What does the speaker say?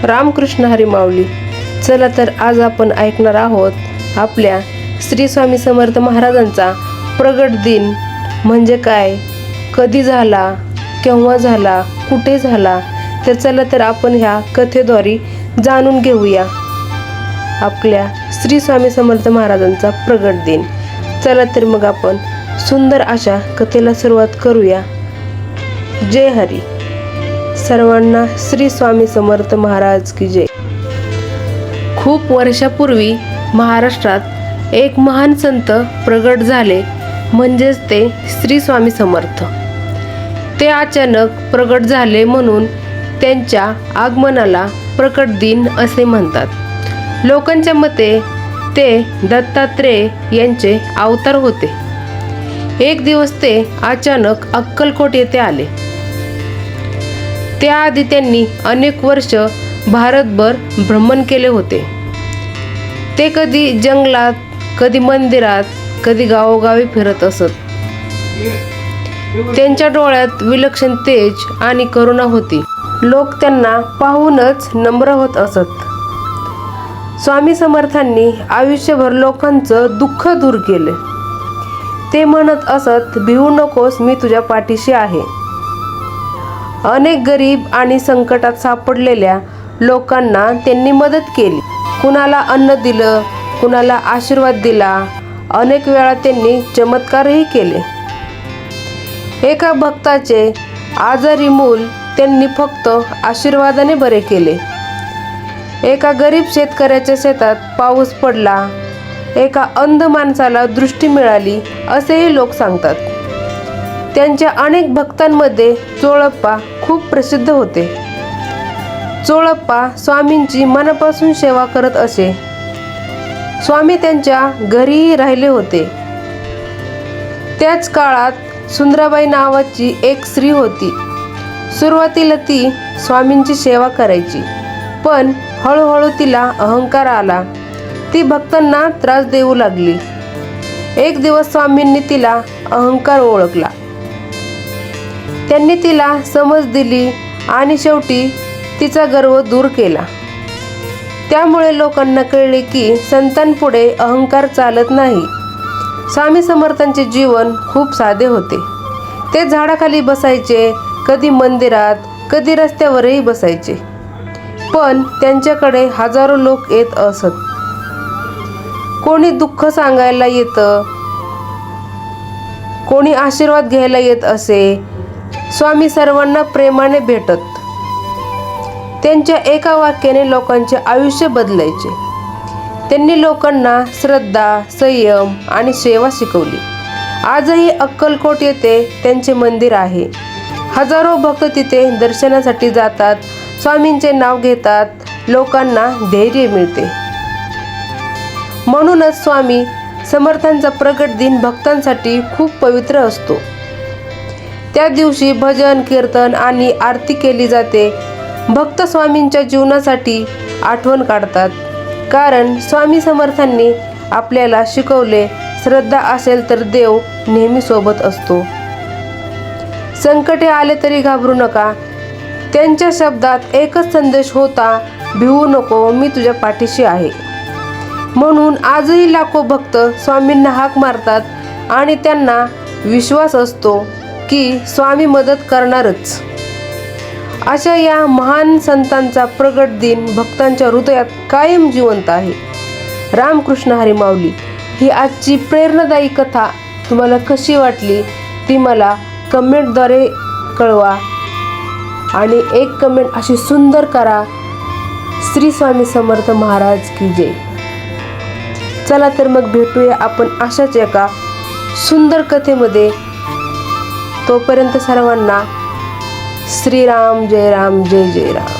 रामकृष्ण हरी माऊली. चला तर आज आपण ऐकणार आहोत आपल्या श्री स्वामी समर्थ महाराजांचा प्रगट दिन म्हणजे काय, कधी झाला, केव्हा झाला, कुठे झाला. तर चला तर आपण ह्या कथेद्वारे जाणून घेऊया आपल्या श्री स्वामी समर्थ महाराजांचा प्रगट दिन. चला तर मग आपण सुंदर अशा कथेला सुरुवात करूया. जय हरी. सर्वांना श्री स्वामी समर्थ महाराज की जय. खूप वर्षापूर्वी महाराष्ट्रात एक महान संत प्रगट झाले, म्हणजेच ते श्री स्वामी समर्थ. ते अचानक प्रगट झाले म्हणून त्यांच्या आगमनाला प्रकट दिन असे म्हणतात. लोकांच्या मते ते दत्तात्रेय यांचे अवतार होते. एक दिवस ते अचानक अक्कलकोट येथे आले. त्याआधी त्यांनी अनेक वर्ष भारतभर भ्रमण केले होते. ते कधी जंगलात, कधी मंदिरात, कधी गावोगावी फिरत असत. त्यांच्या डोळ्यात विलक्षण तेज आणि करुणा होती. लोक त्यांना पाहूनच नम्र होत असत. स्वामी समर्थांनी आयुष्यभर लोकांचं दुःख दूर केले. ते म्हणत असत, भिवू नकोस, मी तुझ्या पाठीशी आहे. अनेक गरीब आणि संकटात सापडलेल्या लोकांना त्यांनी मदत केली. कुणाला अन्न दिलं, कुणाला आशीर्वाद दिला. अनेक वेळा त्यांनी चमत्कारही केले. एका भक्ताचे आजारी मूल त्यांनी फक्त आशीर्वादाने बरे केले. एका गरीब शेतकऱ्याच्या शेतात पाऊस पडला. एका अंध माणसाला दृष्टी मिळाली असेही लोक सांगतात. त्यांच्या अनेक भक्तांमध्ये चोळप्पा खूप प्रसिद्ध होते. चोळप्पा स्वामींची मनापासून सेवा करत असे. स्वामी त्यांच्या घरीही राहिले होते. त्याच काळात सुंदराबाई नावाची एक स्त्री होती. सुरुवातीला ती स्वामींची सेवा करायची, पण हळूहळू तिला अहंकार आला. ती भक्तांना त्रास देऊ लागली. एक दिवस स्वामींनी तिला अहंकार ओळखला. त्यांनी तिला समज दिली आणि शेवटी तिचा गर्व दूर केला. त्यामुळे लोकांना कळले की संतांपुढे अहंकार चालत नाही. स्वामी समर्थांचे जीवन खूप साधे होते. ते झाडाखाली बसायचे, कधी मंदिरात, कधी रस्त्यावरही बसायचे. पण त्यांच्याकडे हजारो लोक येत असत. कोणी दुःख सांगायला येतं, कोणी आशीर्वाद घ्यायला येत असे. स्वामी सर्वांना प्रेमाने भेटत. त्यांच्या एका वाक्याने लोकांचे आयुष्य बदलायचे. त्यांनी लोकांना श्रद्धा, संयम आणि सेवा शिकवली. आजही अक्कलकोट येथे त्यांचे मंदिर आहे. हजारो भक्त तिथे दर्शनासाठी जातात. स्वामींचे नाव घेतात. लोकांना धैर्य मिळते. म्हणूनच स्वामी समर्थांचा प्रगट दिन भक्तांसाठी खूप पवित्र असतो. त्या दिवशी भजन, कीर्तन आणि आरती केली जाते. भक्त स्वामींच्या जीवनासाठी आठवण काढतात. कारण स्वामी समर्थांनी आपल्याला शिकवले, श्रद्धा असेल तर देव नेहमी सोबत असतो. संकटे आले तरी घाबरू नका. त्यांच्या शब्दात एकच संदेश होता, भिवू नको, मी तुझ्या पाठीशी आहे. म्हणून आजही लाखो भक्त स्वामींना हाक मारतात आणि त्यांना विश्वास असतो की स्वामी मदत करणारच. अशा या महान संतांचा प्रगट दिन भक्तांच्या हृदयात कायम जिवंत आहे. रामकृष्ण हरी माऊली. ही आजची प्रेरणादायी कथा तुम्हाला कशी वाटली ती मला कमेंटद्वारे कळवा आणि एक कमेंट अशी सुंदर करा, श्री स्वामी समर्थ महाराज की जय. चला तर मग भेटूया आपण अशाच एका सुंदर कथेमध्ये. तोपर्यंत सर्वांना श्रीराम, जय राम, जय जय राम.